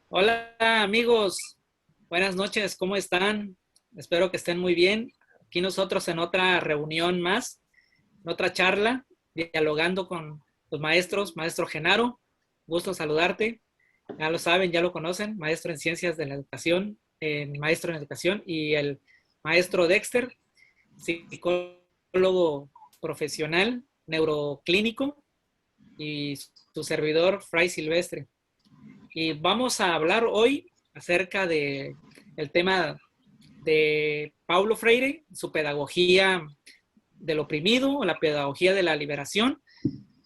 Hola amigos, buenas noches, ¿cómo están? Espero que estén muy bien. Aquí nosotros en otra reunión más, en otra charla, dialogando con los maestros, maestro Genaro, gusto saludarte. Ya lo saben, ya lo conocen, maestro en ciencias de la educación, maestro en educación, y el maestro Dexter, psicólogo profesional, neuroclínico, y su servidor, Fray Silvestre. Y vamos a hablar hoy acerca de el tema de Paulo Freire, su pedagogía del oprimido, o la pedagogía de la liberación.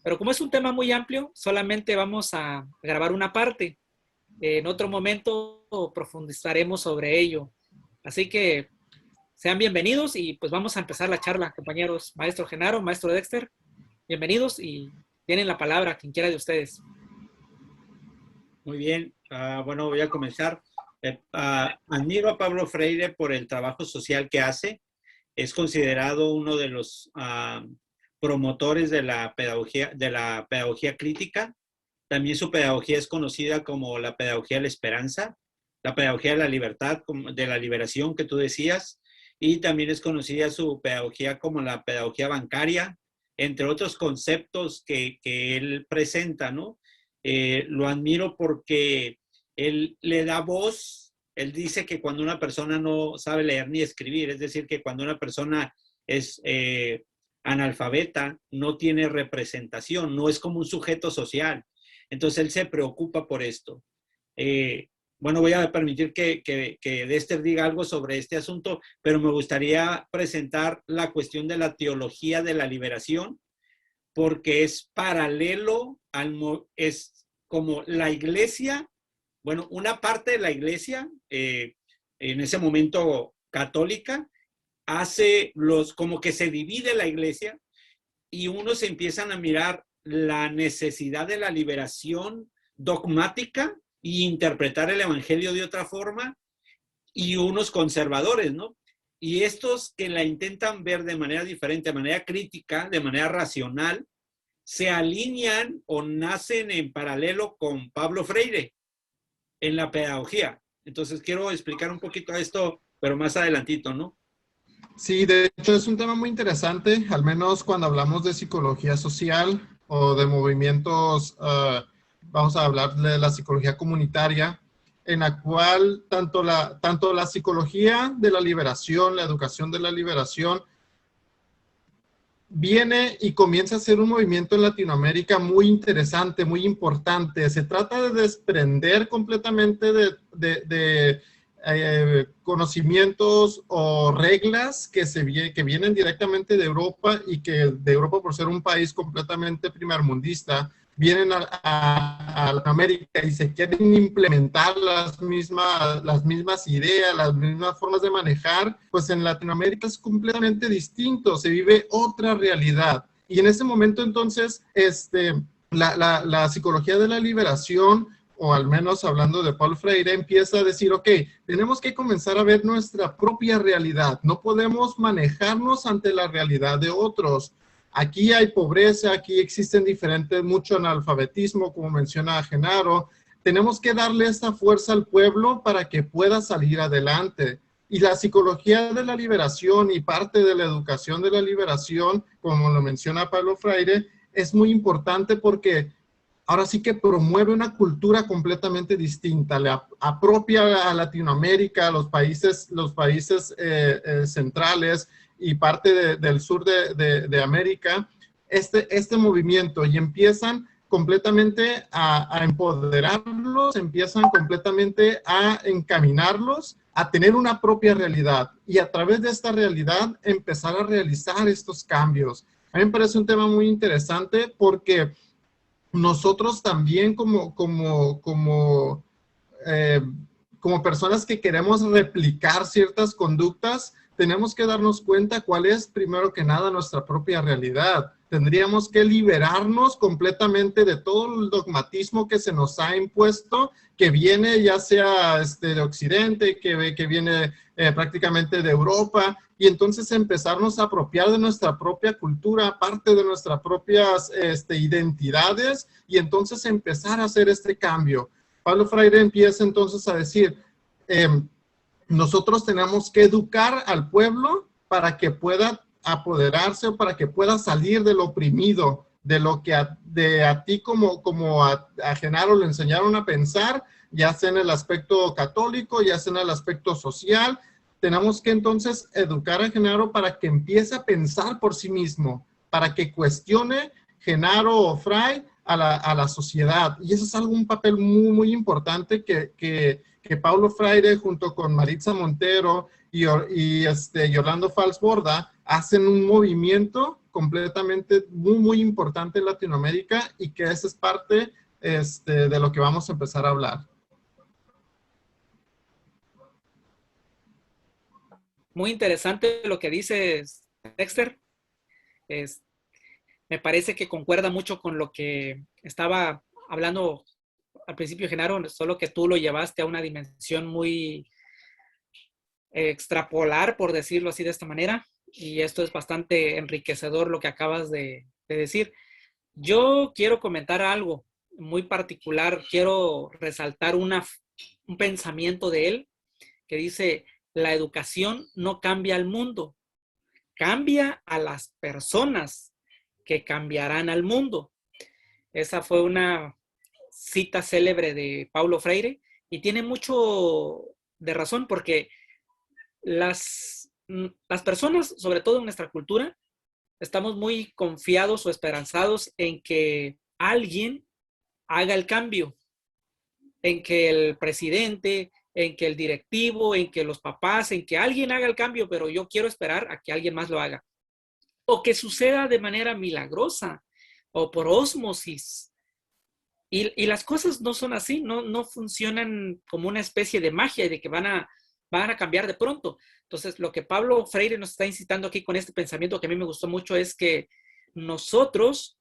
Pero como es un tema muy amplio, solamente vamos a grabar una parte. En otro momento profundizaremos sobre ello. Así que sean bienvenidos y pues vamos a empezar la charla, compañeros. Maestro Genaro, maestro Dexter, bienvenidos y tienen la palabra quien quiera de ustedes. Muy bien, bueno, voy a comenzar. Admiro a Pablo Freire por el trabajo social que hace. Es considerado uno de los promotores de la pedagogía crítica. También su pedagogía es conocida como la pedagogía de la esperanza, la pedagogía de la libertad, de la liberación que tú decías, y también es conocida su pedagogía como la pedagogía bancaria, entre otros conceptos que él presenta, ¿no? Lo admiro porque él le da voz. Él dice que cuando una persona no sabe leer ni escribir, es decir, que cuando una persona es analfabeta, no tiene representación, no es como un sujeto social. Entonces él se preocupa por esto. Bueno, voy a permitir que Dexter diga algo sobre este asunto, pero me gustaría presentar la cuestión de la teología de la liberación, porque es paralelo es como la iglesia, bueno, una parte de la iglesia, en ese momento católica, como que se divide la iglesia y unos empiezan a mirar la necesidad de la liberación dogmática e interpretar el evangelio de otra forma, y unos conservadores, ¿no? Y estos que la intentan ver de manera diferente, de manera crítica, de manera racional, se alinean o nacen en paralelo con Pablo Freire en la pedagogía. Entonces quiero explicar un poquito esto, pero más adelantito, ¿no? Sí, de hecho es un tema muy interesante, al menos cuando hablamos de psicología social o de movimientos, vamos a hablar de la psicología comunitaria, en la cual tanto la psicología de la liberación, la educación de la liberación, viene y comienza a ser un movimiento en Latinoamérica muy interesante, muy importante. Se trata de desprender completamente de conocimientos o reglas que vienen directamente de Europa, y que de Europa, por ser un país completamente primermundista, vienen a Latinoamérica y se quieren implementar las mismas ideas, las mismas formas de manejar. Pues en Latinoamérica es completamente distinto, se vive otra realidad. Y en ese momento entonces la psicología de la liberación, o al menos hablando de Paulo Freire, empieza a decir, ok, tenemos que comenzar a ver nuestra propia realidad. No podemos manejarnos ante la realidad de otros. Aquí hay pobreza, aquí existen mucho analfabetismo, como menciona Genaro. Tenemos que darle esta fuerza al pueblo para que pueda salir adelante. Y la psicología de la liberación y parte de la educación de la liberación, como lo menciona Paulo Freire, es muy importante porque ahora sí que promueve una cultura completamente distinta, le apropia a Latinoamérica, a los países centrales y parte del sur de América, este movimiento, y empiezan completamente a empoderarlos, empiezan completamente a encaminarlos a tener una propia realidad, y a través de esta realidad empezar a realizar estos cambios. A mí me parece un tema muy interesante porque nosotros también como personas que queremos replicar ciertas conductas, tenemos que darnos cuenta cuál es, primero que nada, nuestra propia realidad. Tendríamos que liberarnos completamente de todo el dogmatismo que se nos ha impuesto, que viene ya sea de Occidente, que viene prácticamente de Europa, y entonces empezarnos a apropiar de nuestra propia cultura, parte de nuestras propias identidades, y entonces empezar a hacer este cambio. Pablo Freire empieza entonces a decir, nosotros tenemos que educar al pueblo para que pueda apoderarse o para que pueda salir del oprimido, de lo que a ti como a Genaro le enseñaron a pensar, ya sea en el aspecto católico, ya sea en el aspecto social. Tenemos que entonces educar a Genaro para que empiece a pensar por sí mismo, para que cuestione Genaro o Fray a la sociedad. Y eso es un papel muy, muy importante que Paulo Freire junto con Maritza Montero y Orlando Falsborda hacen un movimiento completamente muy, muy importante en Latinoamérica, y que esa es parte de lo que vamos a empezar a hablar. Muy interesante lo que dices, Dexter. Me parece que concuerda mucho con lo que estaba hablando al principio, Genaro, solo que tú lo llevaste a una dimensión muy extrapolar, por decirlo así de esta manera, y esto es bastante enriquecedor lo que acabas de decir. Yo quiero comentar algo muy particular, quiero resaltar un pensamiento de él que dice: la educación no cambia al mundo, cambia a las personas que cambiarán al mundo. Esa fue una cita célebre de Paulo Freire y tiene mucho de razón, porque las personas, sobre todo en nuestra cultura, estamos muy confiados o esperanzados en que alguien haga el cambio, en que el presidente, en que el directivo, en que los papás, en que alguien haga el cambio, pero yo quiero esperar a que alguien más lo haga. O que suceda de manera milagrosa o por ósmosis. Y las cosas no son así, no funcionan como una especie de magia de que van a cambiar de pronto. Entonces, lo que Pablo Freire nos está incitando aquí con este pensamiento que a mí me gustó mucho es que nosotros,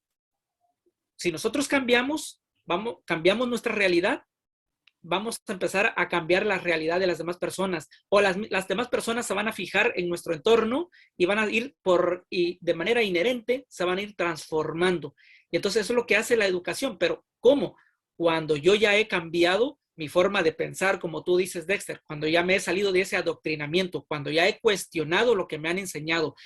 si nosotros cambiamos nuestra realidad, vamos a empezar a cambiar la realidad de las demás personas, o las demás personas se van a fijar en nuestro entorno y van a ir y de manera inherente se van a ir transformando. Y entonces eso es lo que hace la educación. Pero ¿cómo? Cuando yo ya he cambiado mi forma de pensar, como tú dices, Dexter, cuando ya me he salido de ese adoctrinamiento, cuando ya he cuestionado lo que me han enseñado,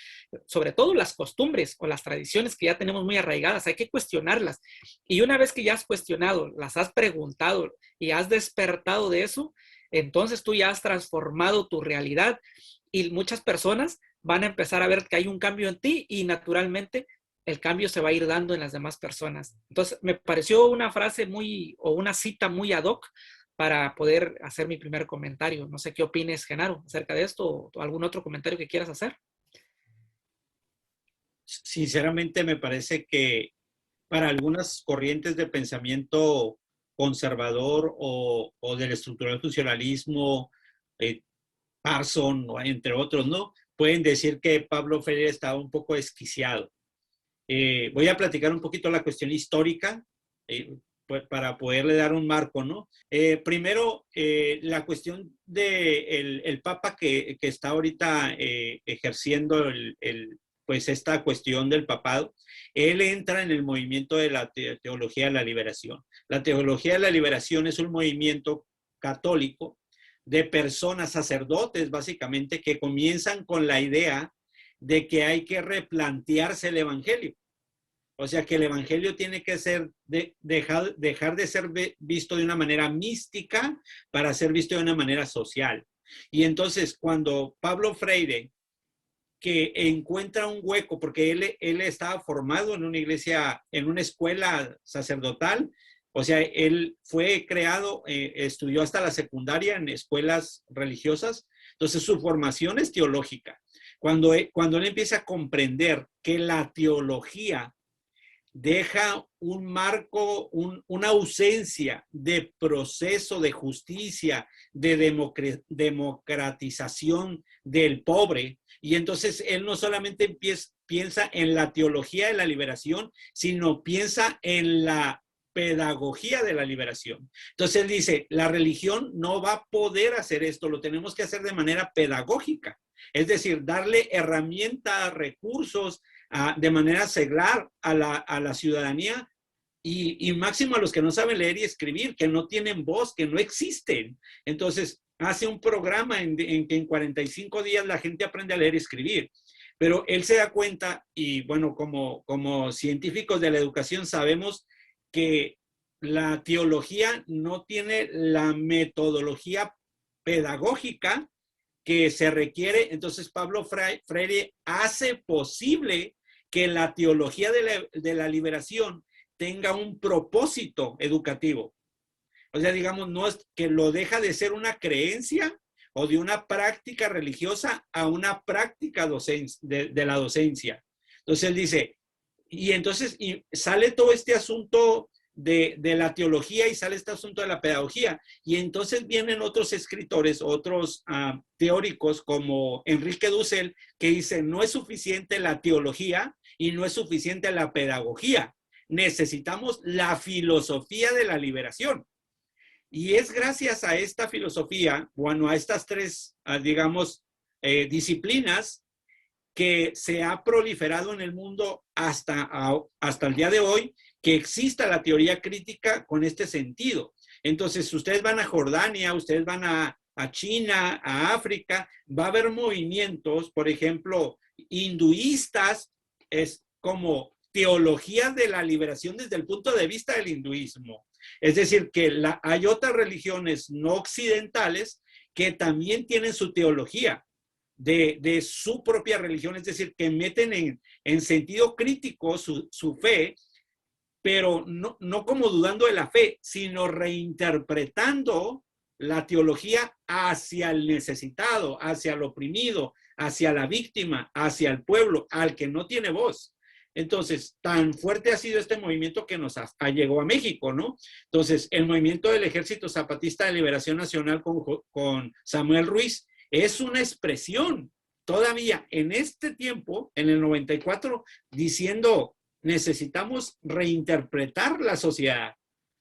sobre todo las costumbres o las tradiciones que ya tenemos muy arraigadas, hay que cuestionarlas. Y una vez que ya has cuestionado, las has preguntado y has despertado de eso, entonces tú ya has transformado tu realidad y muchas personas van a empezar a ver que hay un cambio en ti y naturalmente el cambio se va a ir dando en las demás personas. Entonces, me pareció una frase o una cita muy ad hoc para poder hacer mi primer comentario. No sé qué opines, Genaro, acerca de esto, o algún otro comentario que quieras hacer. Sinceramente, me parece que para algunas corrientes de pensamiento conservador o del estructural funcionalismo, Parson, entre otros, ¿no? Pueden decir que Pablo Freire estaba un poco desquiciado. Voy a platicar un poquito la cuestión histórica para poderle dar un marco, ¿no? Primero, la cuestión del el Papa que está ahorita ejerciendo pues esta cuestión del papado. Él entra en el movimiento de la teología de la liberación. La teología de la liberación es un movimiento católico de personas, sacerdotes básicamente, que comienzan con la idea de que hay que replantearse el evangelio. O sea, que el evangelio tiene que ser dejar de ser visto de una manera mística para ser visto de una manera social. Y entonces, cuando Pablo Freire, que encuentra un hueco, porque él estaba formado en una iglesia, en una escuela sacerdotal, o sea, él fue creado, estudió hasta la secundaria en escuelas religiosas, entonces su formación es teológica. Cuando él empieza a comprender que la teología deja un marco, una ausencia de proceso de justicia, de democratización del pobre. Y entonces él no solamente piensa en la teología de la liberación, sino piensa en la pedagogía de la liberación. Entonces él dice, la religión no va a poder hacer esto, lo tenemos que hacer de manera pedagógica. Es decir, darle herramientas, recursos, de manera seglar a la ciudadanía y máximo a los que no saben leer y escribir, que no tienen voz, que no existen. Entonces, hace un programa en que en 45 días la gente aprende a leer y escribir. Pero él se da cuenta, y bueno, como científicos de la educación sabemos que la teología no tiene la metodología pedagógica que se requiere. Entonces Pablo Freire hace posible que la teología de la liberación tenga un propósito educativo. O sea, digamos, no es que lo deja de ser una creencia o de una práctica religiosa a una práctica de la docencia. Entonces él dice, y sale todo este asunto de la teología y sale este asunto de la pedagogía. Y entonces vienen otros escritores, otros teóricos como Enrique Dussel, que dicen, no es suficiente la teología y no es suficiente la pedagogía. Necesitamos la filosofía de la liberación. Y es gracias a esta filosofía, bueno, a estas tres, digamos, disciplinas, que se ha proliferado en el mundo hasta el día de hoy, que exista la teoría crítica con este sentido. Entonces, ustedes van a Jordania, ustedes van a China, a África, va a haber movimientos, por ejemplo, hinduistas, es como teología de la liberación desde el punto de vista del hinduismo. Es decir, que hay otras religiones no occidentales que también tienen su teología de su propia religión, es decir, que meten en sentido crítico su fe, pero no como dudando de la fe, sino reinterpretando la teología hacia el necesitado, hacia el oprimido, hacia la víctima, hacia el pueblo, al que no tiene voz. Entonces, tan fuerte ha sido este movimiento que nos llegó a México, ¿no? Entonces, el movimiento del Ejército Zapatista de Liberación Nacional con Samuel Ruiz es una expresión todavía en este tiempo, en el 94, diciendo, necesitamos reinterpretar la sociedad.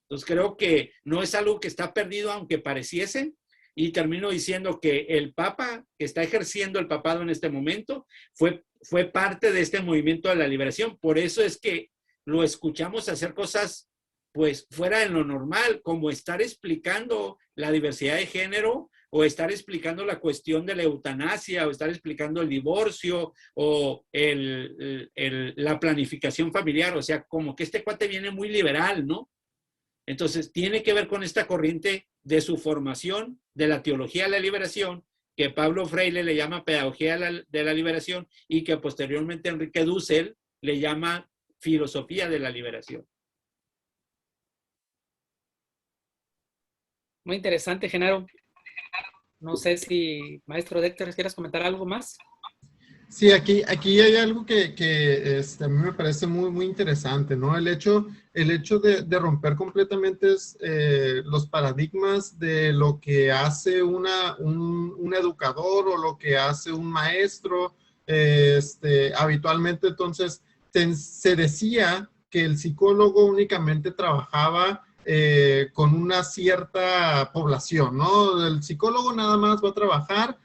Entonces, creo que no es algo que está perdido, aunque pareciese. Y termino diciendo que el Papa, que está ejerciendo el papado en este momento, fue parte de este movimiento de la liberación. Por eso es que lo escuchamos hacer cosas pues fuera de lo normal, como estar explicando la diversidad de género, o estar explicando la cuestión de la eutanasia, o estar explicando el divorcio, o la planificación familiar. O sea, como que este cuate viene muy liberal, ¿no? Entonces, tiene que ver con esta corriente de su formación, de la teología de la liberación, que Pablo Freire le llama pedagogía de la liberación, y que posteriormente Enrique Dussel le llama filosofía de la liberación. Muy interesante, Genaro. No sé si, maestro Héctor, ¿quieres comentar algo más? Sí, aquí hay algo que a mí me parece muy, muy interesante, ¿no? El hecho de romper completamente los paradigmas de lo que hace un educador o lo que hace un maestro. Habitualmente, entonces, se decía que el psicólogo únicamente trabajaba con una cierta población, ¿no? El psicólogo nada más va a trabajar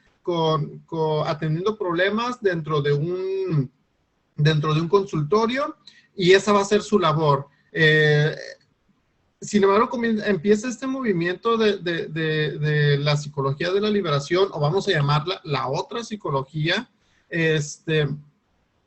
atendiendo problemas dentro de un consultorio, y esa va a ser su labor. Sin embargo, empieza este movimiento de la psicología de la liberación, o vamos a llamarla la otra psicología, en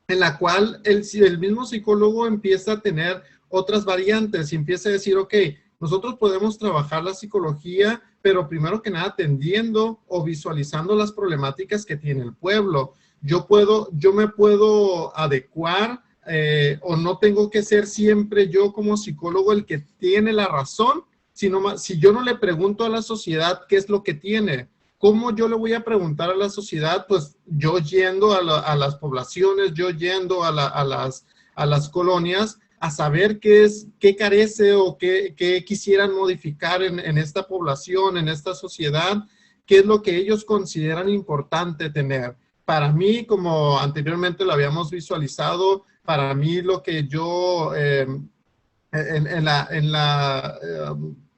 la cual el mismo psicólogo empieza a tener otras variantes y empieza a decir, ok, nosotros podemos trabajar la psicología, pero primero que nada atendiendo o visualizando las problemáticas que tiene el pueblo. Yo me puedo adecuar, o no tengo que ser siempre yo como psicólogo el que tiene la razón, sino si yo no le pregunto a la sociedad qué es lo que tiene. ¿Cómo yo le voy a preguntar a la sociedad? Pues yo yendo a las poblaciones, yo yendo a las colonias, a saber qué carece o qué quisieran modificar en esta población, en esta sociedad, qué es lo que ellos consideran importante tener. Para mí, como anteriormente lo habíamos visualizado, para mí lo que yo en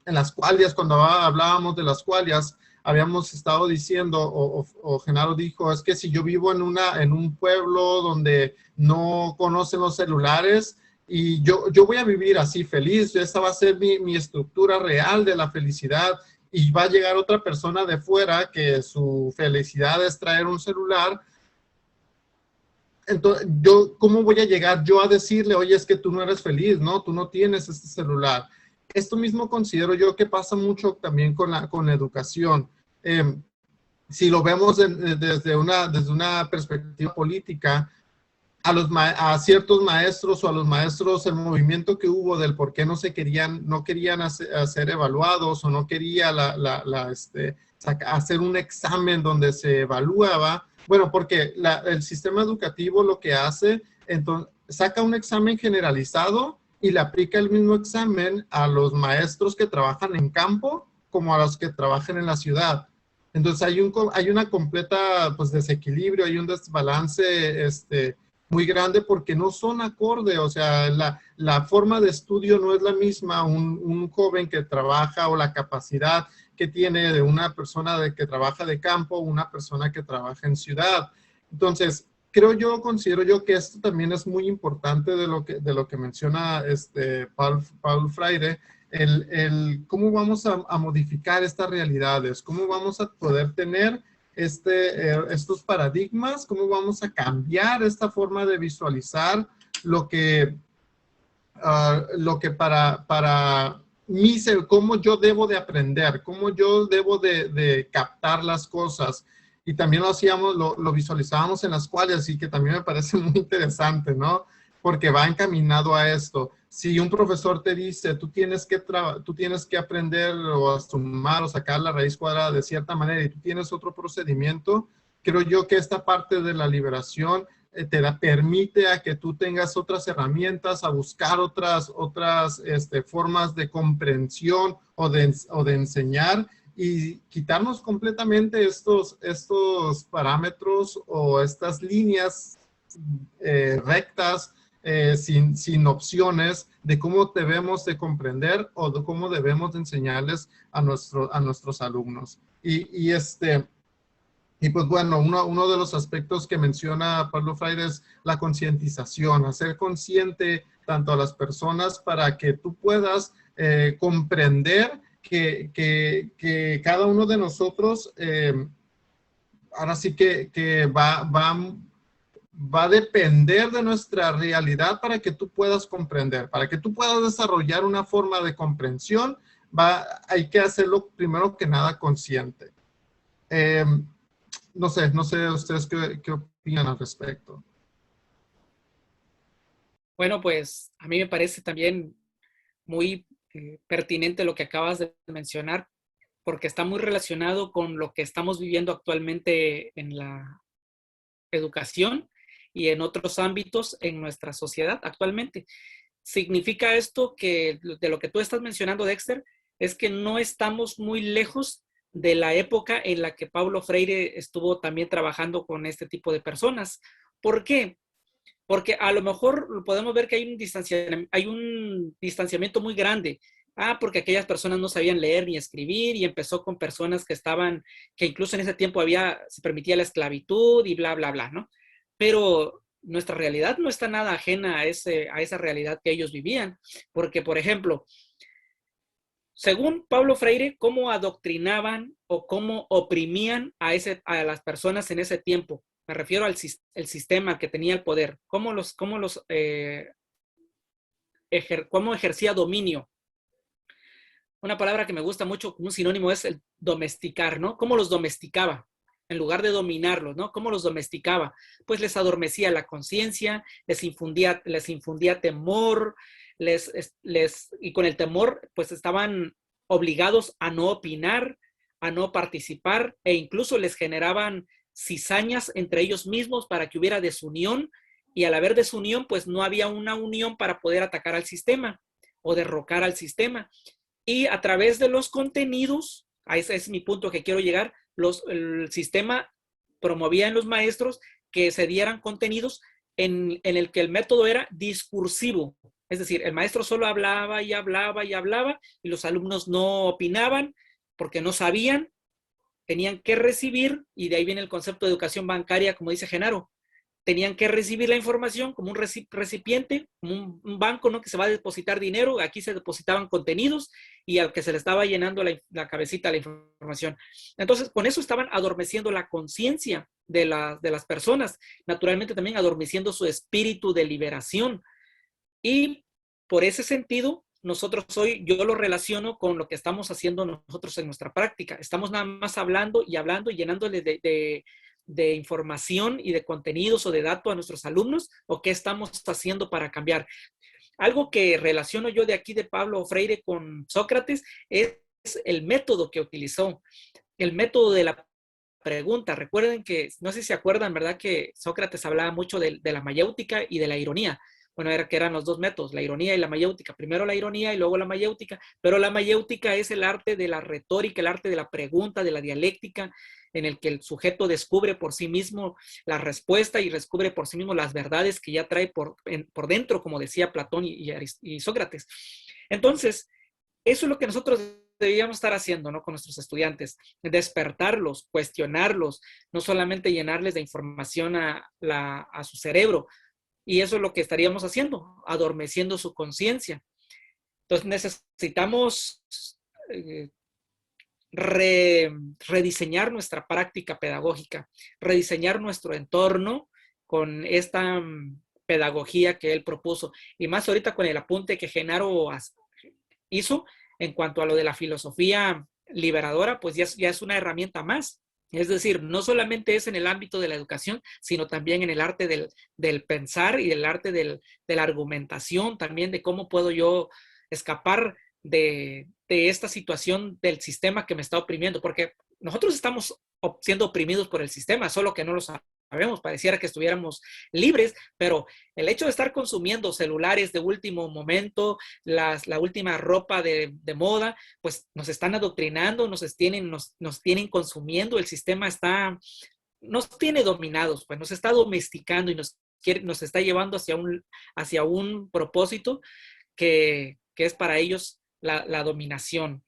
las qualias, cuando hablábamos de las qualias, habíamos estado diciendo, o Genaro dijo, es que si yo vivo en un pueblo donde no conocen los celulares, y yo voy a vivir así feliz, esta va a ser mi estructura real de la felicidad, y va a llegar otra persona de fuera que su felicidad es traer un celular. Entonces, ¿cómo voy a llegar yo a decirle, oye, es que tú no eres feliz, ¿no? Tú no tienes este celular. Esto mismo considero yo que pasa mucho también con la educación. Si lo vemos desde una perspectiva política, a ciertos maestros o a los maestros, el movimiento que hubo del por qué no querían hacer evaluados o no quería hacer un examen donde se evaluaba. Bueno, porque el sistema educativo lo que hace, entonces, saca un examen generalizado y le aplica el mismo examen a los maestros que trabajan en campo como a los que trabajan en la ciudad. Entonces hay una completa pues, desequilibrio, hay un desbalance muy grande porque no son acorde, o sea, la forma de estudio no es la misma, un joven que trabaja o la capacidad que tiene de una persona que trabaja de campo, una persona que trabaja en ciudad. Entonces, considero yo que esto también es muy importante de lo que menciona Paul Freire, cómo vamos a modificar estas realidades, cómo vamos a poder tener estos paradigmas, cómo vamos a cambiar esta forma de visualizar lo que para mí, cómo yo debo de aprender, cómo yo debo de captar las cosas. Y también lo visualizábamos en las cuales, así que también me parece muy interesante, ¿no? Porque va encaminado a esto. Si un profesor te dice, tú tienes que aprender o a sumar o sacar la raíz cuadrada de cierta manera y tú tienes otro procedimiento, creo yo que esta parte de la liberación permite a que tú tengas otras herramientas, a buscar otras formas de comprensión o de enseñar y quitarnos completamente estos parámetros o estas líneas rectas sin opciones de cómo debemos de comprender o de cómo debemos de enseñarles a nuestros alumnos. Y pues bueno, uno de los aspectos que menciona Paulo Freire es la concientización, hacer consciente tanto a las personas para que tú puedas comprender que cada uno de nosotros ahora sí que va a depender de nuestra realidad para que tú puedas comprender, para que tú puedas desarrollar una forma de comprensión, hay que hacerlo primero que nada consciente. No sé ustedes qué opinan al respecto. Bueno, pues a mí me parece también muy pertinente lo que acabas de mencionar, porque está muy relacionado con lo que estamos viviendo actualmente en la educación y en otros ámbitos en nuestra sociedad actualmente. Significa esto que de lo que tú estás mencionando, Dexter, es que no estamos muy lejos de la época en la que Paulo Freire estuvo también trabajando con este tipo de personas. ¿Por qué? Porque a lo mejor podemos ver que hay un distanciamiento muy grande. Porque aquellas personas no sabían leer ni escribir y empezó con personas que incluso en ese tiempo se permitía la esclavitud y bla, bla, bla, ¿no? Pero nuestra realidad no está nada ajena a esa realidad que ellos vivían. Porque, por ejemplo, según Paulo Freire, cómo adoctrinaban o cómo oprimían a las personas en ese tiempo. Me refiero al sistema que tenía el poder. Cómo ejercía dominio. Una palabra que me gusta mucho como un sinónimo es el domesticar, ¿no? Cómo los domesticaba en lugar de dominarlos, ¿no? ¿Cómo los domesticaba? Pues les adormecía la conciencia, les infundía temor, y con el temor, pues estaban obligados a no opinar, a no participar, e incluso les generaban cizañas entre ellos mismos para que hubiera desunión y al haber desunión, pues no había una unión para poder atacar al sistema o derrocar al sistema. Y a través de los contenidos, a ese es mi punto que quiero llegar, el sistema promovía en los maestros que se dieran contenidos en el que el método era discursivo. Es decir, el maestro solo hablaba y hablaba y hablaba y los alumnos no opinaban porque no sabían, tenían que recibir, y de ahí viene el concepto de educación bancaria, como dice Genaro, tenían que recibir la información como un recipiente, como un banco, ¿no? Que se va a depositar dinero, aquí se depositaban contenidos y al que se le estaba llenando la cabecita la información. Entonces, con eso estaban adormeciendo la conciencia de las personas, naturalmente también adormeciendo su espíritu de liberación. Y por ese sentido, nosotros hoy, yo lo relaciono con lo que estamos haciendo nosotros en nuestra práctica. Estamos nada más hablando y llenándole de información y de contenidos o de datos a nuestros alumnos, o qué estamos haciendo para cambiar. Algo que relaciono yo de aquí de Pablo Freire con Sócrates es el método que utilizó, el método de la pregunta. Recuerden que, no sé si se acuerdan, ¿verdad? Que Sócrates hablaba mucho de la mayéutica y de la ironía. Bueno, que eran los dos métodos, la ironía y la mayéutica. Primero la ironía y luego la mayéutica, pero la mayéutica es el arte de la retórica, el arte de la pregunta, de la dialéctica, en el que el sujeto descubre por sí mismo la respuesta y descubre por sí mismo las verdades que ya trae por dentro, como decía Platón y Sócrates. Entonces, eso es lo que nosotros deberíamos estar haciendo, ¿no? Con nuestros estudiantes, despertarlos, cuestionarlos, no solamente llenarles de información a su cerebro. Y eso es lo que estaríamos haciendo, adormeciendo su conciencia. Entonces necesitamos rediseñar nuestra práctica pedagógica, rediseñar nuestro entorno con esta pedagogía que él propuso. Y más ahorita con el apunte que Genaro hizo en cuanto a lo de la filosofía liberadora, pues ya es una herramienta más. Es decir, no solamente es en el ámbito de la educación, sino también en el arte del pensar y el arte de la argumentación, también de cómo puedo yo escapar de esta situación del sistema que me está oprimiendo, porque nosotros estamos siendo oprimidos por el sistema, solo que no lo sabemos, pareciera que estuviéramos libres, pero el hecho de estar consumiendo celulares de último momento, la última ropa de moda, pues nos están adoctrinando, nos tienen consumiendo, el sistema nos tiene dominados, pues nos está domesticando y nos está llevando hacia un propósito que es para ellos la dominación.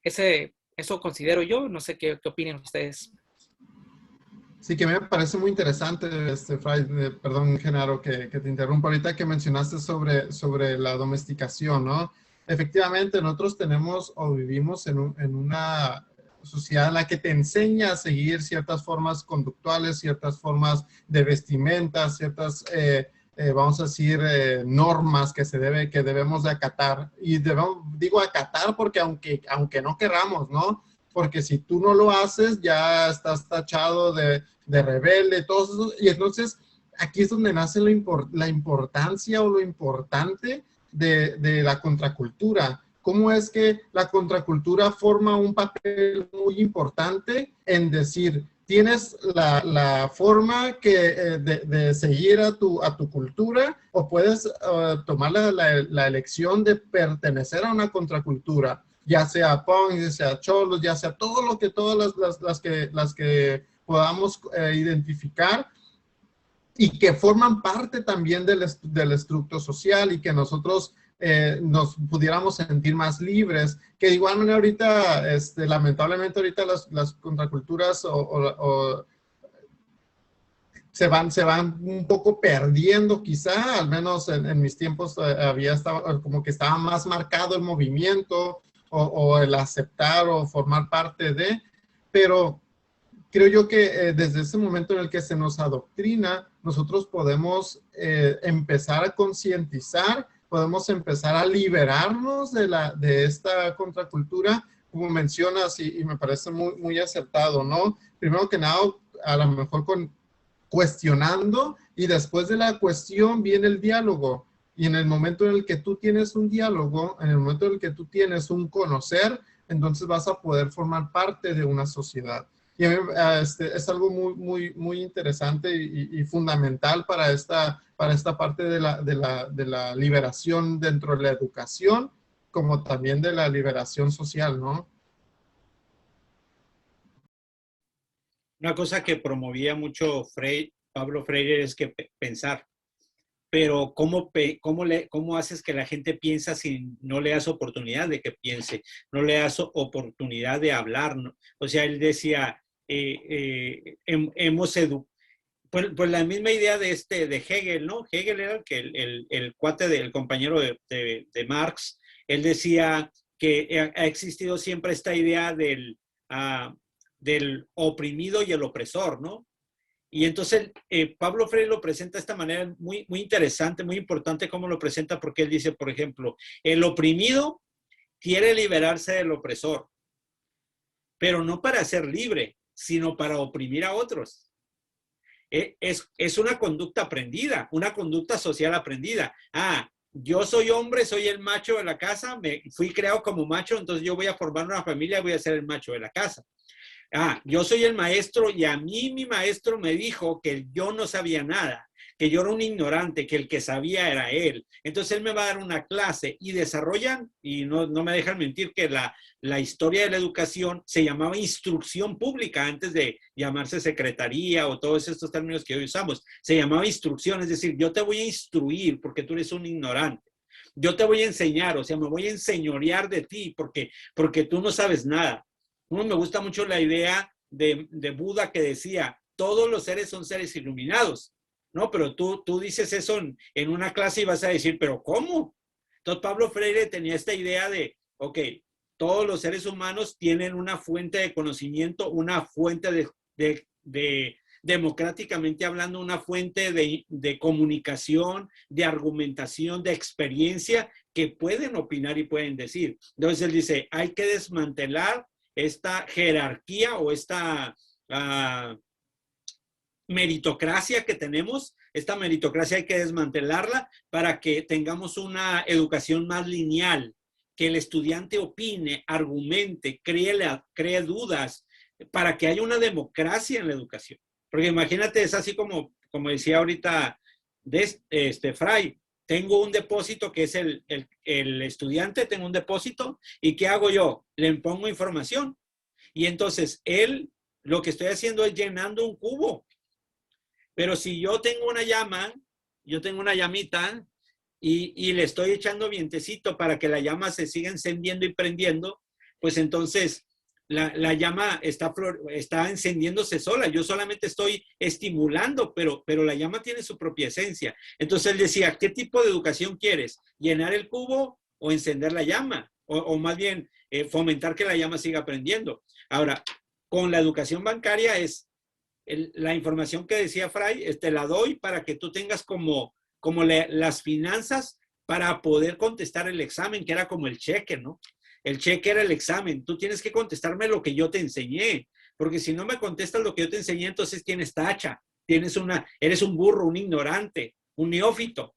Eso considero yo, no sé qué opinan ustedes. Sí, que me parece muy interesante, Fray, perdón, Genaro, que te interrumpo ahorita, que mencionaste sobre la domesticación, ¿no? Efectivamente, nosotros tenemos o vivimos en una sociedad en la que te enseña a seguir ciertas formas conductuales, ciertas formas de vestimenta, ciertas, vamos a decir, normas que debemos de acatar. Y digo acatar porque aunque no queramos, ¿no? Porque si tú no lo haces, ya estás tachado de rebelde, todo eso. Y entonces, aquí es donde nace la importancia o lo importante de la contracultura. ¿Cómo es que la contracultura forma un papel muy importante en decir, tienes la forma de seguir a tu cultura, o puedes tomar la elección de pertenecer a una contracultura, ya sea punk, ya sea cholos, ya sea todas las que podamos identificar y que forman parte también del estructo social, y que nosotros nos pudiéramos sentir más libres, que de igual manera ahorita, lamentablemente ahorita las contraculturas se van un poco perdiendo quizá, al menos en mis tiempos como que estaba más marcado el movimiento o el aceptar o formar parte de, pero creo yo que desde ese momento en el que se nos adoctrina, nosotros podemos empezar a concientizar, podemos empezar a liberarnos de esta contracultura, como mencionas, y me parece muy, muy acertado, ¿no? Primero que nada, a lo mejor cuestionando, y después de la cuestión viene el diálogo. Y en el momento en el que tú tienes un diálogo, en el momento en el que tú tienes un conocer, entonces vas a poder formar parte de una sociedad. Y a mí, es algo muy interesante y fundamental para esta parte de la liberación dentro de la educación, como también de la liberación social, ¿no? Una cosa que promovía mucho Pablo Freire es que pensar, pero ¿cómo haces que la gente piensa si no le das oportunidad de que piense? No le das oportunidad de hablar, ¿no? O sea, él decía, hemos educado. Pues la misma idea de Hegel, ¿no? Hegel era el cuate del compañero de Marx. Él decía que ha existido siempre esta idea del oprimido y el opresor, ¿no? Y entonces Pablo Freire lo presenta de esta manera muy interesante, muy importante cómo lo presenta, porque él dice, por ejemplo, el oprimido quiere liberarse del opresor, pero no para ser libre, sino para oprimir a otros. Es una conducta aprendida, una conducta social aprendida. Yo soy hombre, soy el macho de la casa, fui creado como macho, entonces yo voy a formar una familia, voy a ser el macho de la casa. Yo soy el maestro y a mí mi maestro me dijo que yo no sabía nada, que yo era un ignorante, que el que sabía era él. Entonces él me va a dar una clase y desarrollan, y no me dejan mentir, que la historia de la educación se llamaba instrucción pública antes de llamarse secretaría o todos estos términos que hoy usamos. Se llamaba instrucción, es decir, yo te voy a instruir porque tú eres un ignorante. Yo te voy a enseñar, o sea, me voy a enseñorear de ti porque tú no sabes nada. Me gusta mucho la idea de Buda que decía, todos los seres son seres iluminados, ¿no? Pero tú dices eso en una clase y vas a decir, ¿pero cómo? Entonces Pablo Freire tenía esta idea de, ok, todos los seres humanos tienen una fuente de conocimiento, una fuente de democráticamente hablando, una fuente de comunicación, de argumentación, de experiencia que pueden opinar y pueden decir. Entonces él dice, hay que desmantelar esta jerarquía o esta meritocracia que tenemos. Esta meritocracia hay que desmantelarla para que tengamos una educación más lineal, que el estudiante opine, argumente, cree dudas, para que haya una democracia en la educación. Porque imagínate, es así como decía ahorita Fray, tengo un depósito que es el estudiante, tengo un depósito, ¿y qué hago yo? Le pongo información. Y entonces lo que estoy haciendo es llenando un cubo. Pero si yo tengo una llamita, y le estoy echando vientecito para que la llama se siga encendiendo y prendiendo, pues entonces la llama está encendiéndose sola. Yo solamente estoy estimulando, pero la llama tiene su propia esencia. Entonces él decía, ¿qué tipo de educación quieres? ¿Llenar el cubo o encender la llama? O más bien, fomentar que la llama siga prendiendo. Ahora, con la educación bancaria es la información que decía Fray, te la doy para que tú tengas como las finanzas para poder contestar el examen, que era como el cheque, ¿no? El cheque era el examen. Tú tienes que contestarme lo que yo te enseñé, porque si no me contestas lo que yo te enseñé, entonces tienes tacha, eres un burro, un ignorante, un neófito.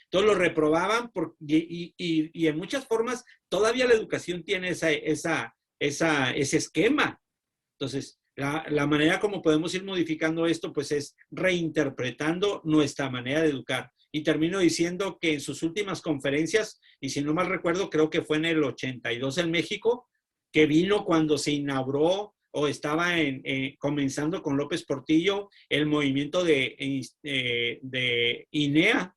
Entonces lo reprobaban y en muchas formas todavía la educación tiene ese esquema. Entonces, la manera como podemos ir modificando esto, pues es reinterpretando nuestra manera de educar. Y termino diciendo que en sus últimas conferencias, y si no mal recuerdo, creo que fue en el 82 en México, que vino cuando se inauguró o estaba comenzando con López Portillo el movimiento de INEA,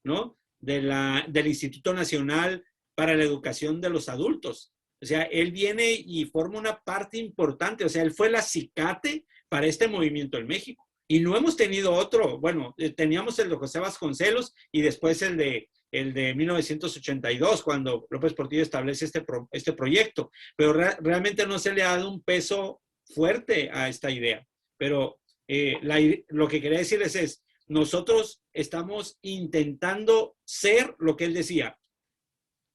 ¿no? Del Instituto Nacional para la Educación de los Adultos. O sea, él viene y forma una parte importante. O sea, él fue el acicate para este movimiento en México. Y no hemos tenido otro. Bueno, teníamos el de José Vasconcelos y después el de 1982, cuando López Portillo establece este proyecto. Pero realmente no se le ha dado un peso fuerte a esta idea. Pero lo que quería decirles es, nosotros estamos intentando ser lo que él decía.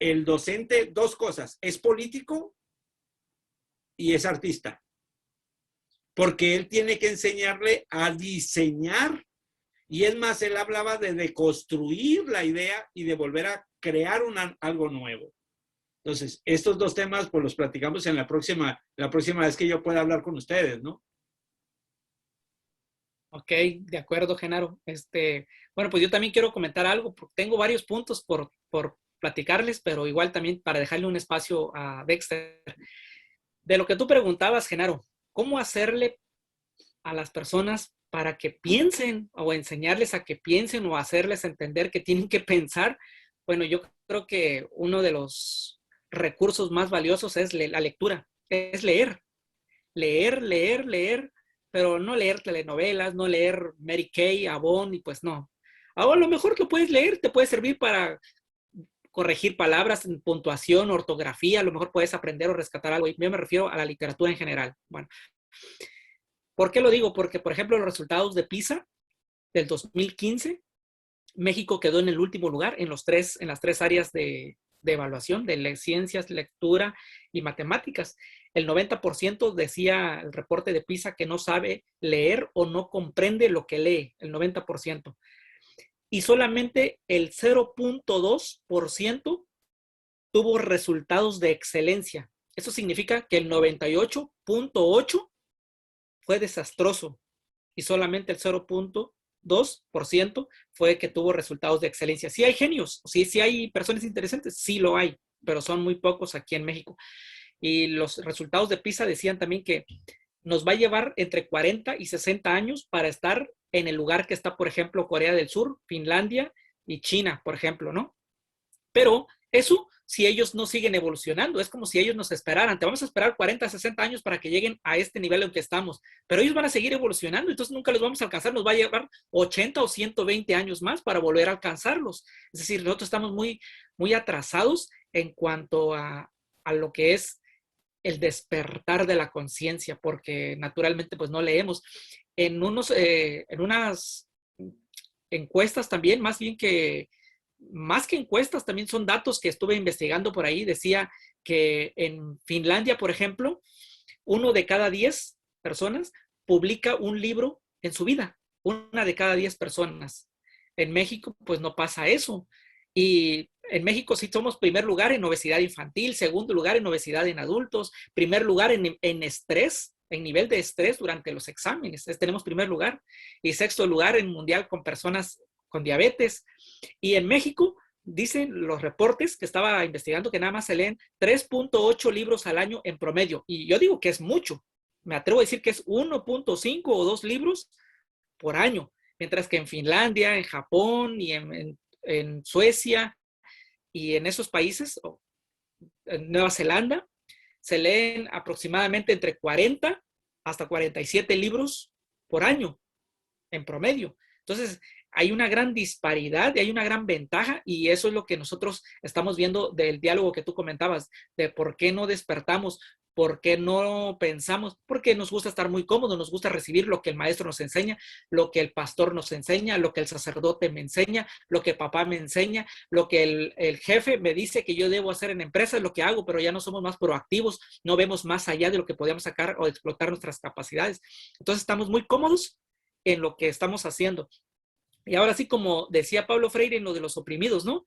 El docente, dos cosas, es político y es artista. Porque él tiene que enseñarle a diseñar. Y es más, él hablaba de deconstruir la idea y de volver a crear algo nuevo. Entonces, estos dos temas, pues los platicamos en la próxima vez que yo pueda hablar con ustedes, ¿no? Ok, de acuerdo, Genaro. Bueno, pues yo también quiero comentar algo, porque tengo varios puntos por platicarles, pero igual también para dejarle un espacio a Dexter. De lo que tú preguntabas, Genaro, ¿cómo hacerle a las personas para que piensen o enseñarles a que piensen o hacerles entender que tienen que pensar? Bueno, yo creo que uno de los recursos más valiosos es la lectura, es leer, leer, leer, leer, pero no leer telenovelas, no leer Mary Kay, Avon, y pues no. Ahora lo mejor que puedes leer te puede servir para corregir palabras, puntuación, ortografía, a lo mejor puedes aprender o rescatar algo. Y yo me refiero a la literatura en general. Bueno, ¿por qué lo digo? Porque, por ejemplo, los resultados de PISA del 2015, México quedó en el último lugar en las tres áreas de evaluación, de ciencias, lectura y matemáticas. El 90% decía el reporte de PISA que no sabe leer o no comprende lo que lee, el 90%. Y solamente el 0.2% tuvo resultados de excelencia. Eso significa que el 98.8% fue desastroso y solamente el 0.2% fue que tuvo resultados de excelencia. Sí hay genios, sí hay personas interesantes, sí lo hay, pero son muy pocos aquí en México. Y los resultados de PISA decían también que nos va a llevar entre 40 y 60 años para estar en el lugar que está, por ejemplo, Corea del Sur, Finlandia y China, por ejemplo, ¿no? Pero eso, si ellos no siguen evolucionando, es como si ellos nos esperaran. Te vamos a esperar 40, 60 años para que lleguen a este nivel en que estamos. Pero ellos van a seguir evolucionando, entonces nunca los vamos a alcanzar. Nos va a llevar 80 o 120 años más para volver a alcanzarlos. Es decir, nosotros estamos muy, muy atrasados en cuanto a lo que es el despertar de la conciencia, porque naturalmente pues no leemos. En unas encuestas también, más que encuestas, también son datos que estuve investigando por ahí, decía que en Finlandia, por ejemplo, 1 de cada 10 personas publica un libro en su vida, 1 de cada 10 personas. En México, pues no pasa eso. Y en México sí somos primer lugar en obesidad infantil, segundo lugar en obesidad en adultos, primer lugar en estrés, en nivel de estrés durante los exámenes, tenemos primer lugar, y sexto lugar en mundial con personas con diabetes. Y en México, dicen los reportes que estaba investigando que nada más se leen 3.8 libros al año en promedio. Y yo digo que es mucho. Me atrevo a decir que es 1.5 o 2 libros por año. Mientras que en Finlandia, en Japón y en Suecia y en esos países, en Nueva Zelanda, se leen aproximadamente entre 40 hasta 47 libros por año en promedio. Entonces, hay una gran disparidad y hay una gran ventaja, y eso es lo que nosotros estamos viendo del diálogo que tú comentabas, de por qué no despertamos, por qué no pensamos, porque nos gusta estar muy cómodos, nos gusta recibir lo que el maestro nos enseña, lo que el pastor nos enseña, lo que el sacerdote me enseña, lo que papá me enseña, lo que el jefe me dice que yo debo hacer en empresa, es lo que hago, pero ya no somos más proactivos, no vemos más allá de lo que podemos sacar o explotar nuestras capacidades. Entonces estamos muy cómodos en lo que estamos haciendo. Y ahora sí, como decía Pablo Freire en lo de los oprimidos, ¿no?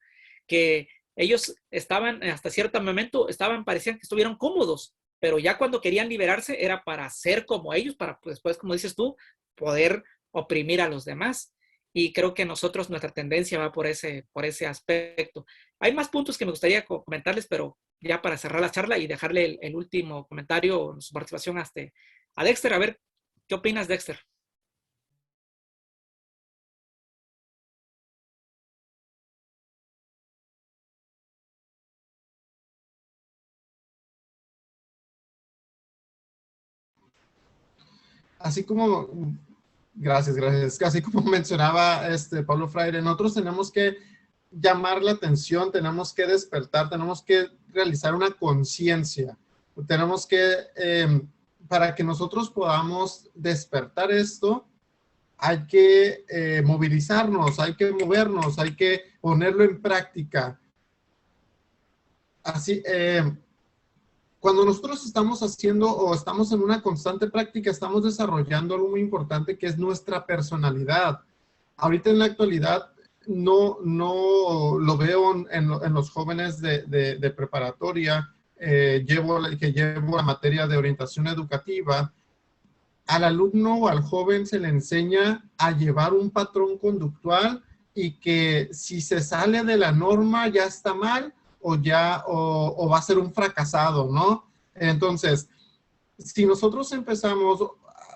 Que ellos estaban, hasta cierto momento, parecían que estuvieron cómodos, pero ya cuando querían liberarse era para ser como ellos, para pues, después, como dices tú, poder oprimir a los demás. Y creo que nosotros, nuestra tendencia va por ese aspecto. Hay más puntos que me gustaría comentarles, pero ya para cerrar la charla y dejarle el último comentario, su participación a Dexter. A ver, ¿qué opinas, Dexter? Así como, gracias. Así como mencionaba Pablo Freire, nosotros tenemos que llamar la atención, tenemos que despertar, tenemos que realizar una conciencia. Tenemos que, para que nosotros podamos despertar esto, hay que movilizarnos, hay que movernos, hay que ponerlo en práctica. Así, cuando nosotros estamos haciendo o estamos en una constante práctica, estamos desarrollando algo muy importante que es nuestra personalidad. Ahorita en la actualidad no lo veo en los jóvenes de preparatoria, que llevo la materia de orientación educativa, al alumno o al joven se le enseña a llevar un patrón conductual y que si se sale de la norma ya está mal o va a ser un fracasado, ¿no? Entonces, si nosotros empezamos,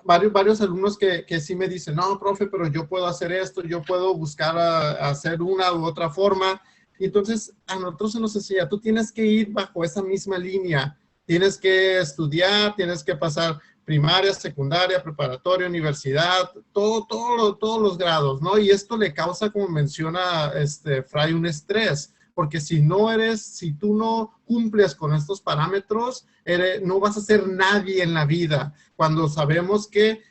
varios alumnos que sí me dicen, no, profe, pero yo puedo hacer esto, yo puedo buscar hacer una u otra forma. Y entonces a nosotros se nos decía, tú tienes que ir bajo esa misma línea, tienes que estudiar, tienes que pasar primaria, secundaria, preparatoria, universidad, todos los grados, ¿no? Y esto le causa, como menciona Fray, un estrés, porque si tú no cumples con estos parámetros, no vas a ser nadie en la vida, cuando sabemos que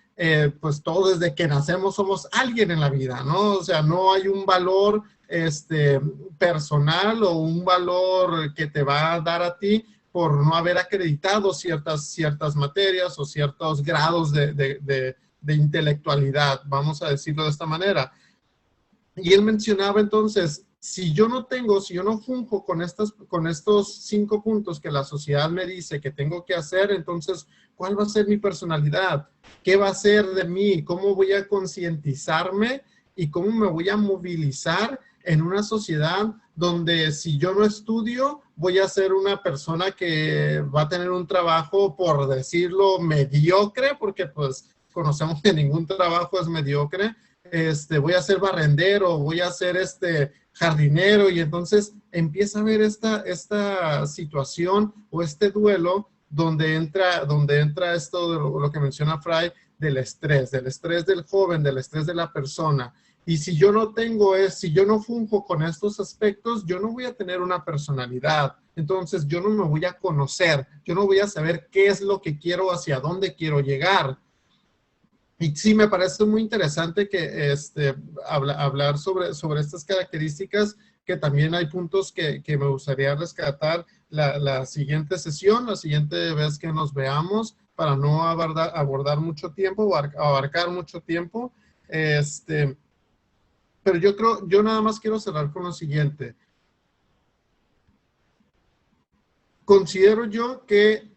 pues todos desde que nacemos somos alguien en la vida, ¿no? O sea, no hay un valor personal o un valor que te va a dar a ti por no haber acreditado ciertas materias o ciertos grados de intelectualidad, vamos a decirlo de esta manera. Y él mencionaba entonces, si yo no funjo con estos 5 puntos que la sociedad me dice que tengo que hacer, entonces, ¿cuál va a ser mi personalidad? ¿Qué va a ser de mí? ¿Cómo voy a concientizarme? ¿Y cómo me voy a movilizar en una sociedad donde si yo no estudio, voy a ser una persona que va a tener un trabajo, por decirlo, mediocre, porque pues conocemos que ningún trabajo es mediocre, voy a ser barrendero, voy a ser jardinero, y entonces empieza a ver esta situación o este duelo donde entra esto de lo que menciona Fray, del estrés del joven, del estrés de la persona. Y si yo no funjo con estos aspectos, yo no voy a tener una personalidad. Entonces yo no me voy a conocer, yo no voy a saber qué es lo que quiero, hacia dónde quiero llegar. Y sí, me parece muy interesante que hablar sobre estas características, que también hay puntos que me gustaría rescatar la siguiente sesión, la siguiente vez que nos veamos, para no abordar mucho tiempo, abarcar mucho tiempo. Pero yo nada más quiero cerrar con lo siguiente. Considero yo que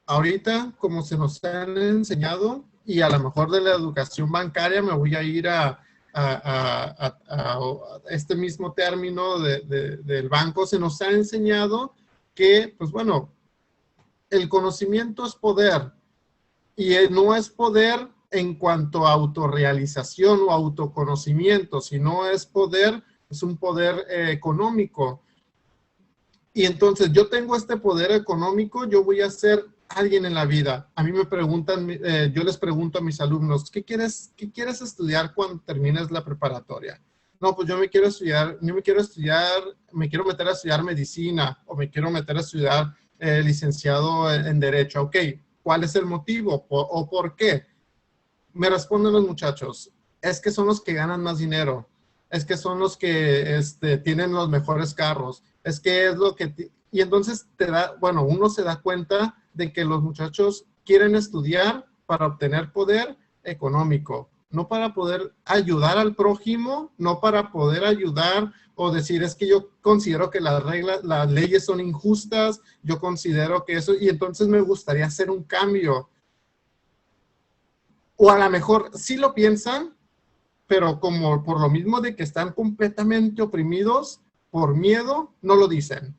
ahorita, como se nos han enseñado, y a lo mejor de la educación bancaria me voy a ir a este mismo término del banco, se nos ha enseñado que, pues bueno, el conocimiento es poder, y no es poder en cuanto a autorrealización o autoconocimiento, sino es un poder económico. Y entonces yo tengo este poder económico, yo voy a ser alguien en la vida. A mí me preguntan, yo les pregunto a mis alumnos, ¿qué quieres estudiar cuando termines la preparatoria? No, pues me quiero meter a estudiar medicina, o me quiero meter a estudiar licenciado en Derecho. Ok, ¿cuál es el motivo o por qué? Me responden los muchachos, es que son los que ganan más dinero, es que son los que tienen los mejores carros, es que es lo que... Y entonces uno se da cuenta de que los muchachos quieren estudiar para obtener poder económico, no para poder ayudar al prójimo, no para poder ayudar o decir, es que yo considero que las leyes son injustas, yo considero que eso, y entonces me gustaría hacer un cambio. O a lo mejor sí lo piensan, pero como por lo mismo de que están completamente oprimidos por miedo, no lo dicen.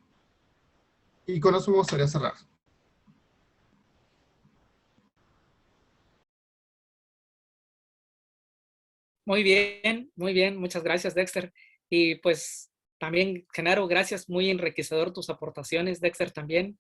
Y con eso me gustaría cerrar. Muy bien, muy bien. Muchas gracias, Dexter. Y pues también, Genaro, gracias. Muy enriquecedor tus aportaciones, Dexter, también.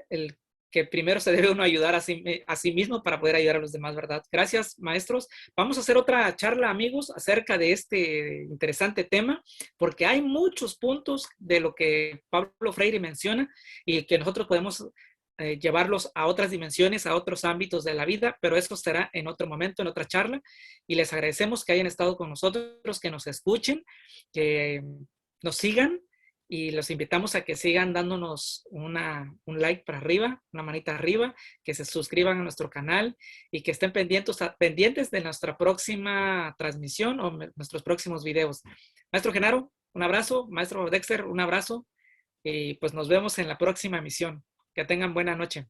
El que primero se debe uno ayudar a sí mismo para poder ayudar a los demás, ¿verdad? Gracias, maestros. Vamos a hacer otra charla, amigos, acerca de este interesante tema, porque hay muchos puntos de lo que Pablo Freire menciona y que nosotros podemos llevarlos a otras dimensiones, a otros ámbitos de la vida, pero eso será en otro momento, en otra charla. Y les agradecemos que hayan estado con nosotros, que nos escuchen, que nos sigan, y los invitamos a que sigan dándonos un like para arriba, una manita arriba, que se suscriban a nuestro canal y que estén pendientes de nuestra próxima transmisión o nuestros próximos videos. Maestro Genaro, un abrazo. Maestro Dexter, un abrazo. Y pues nos vemos en la próxima emisión. Que tengan buena noche.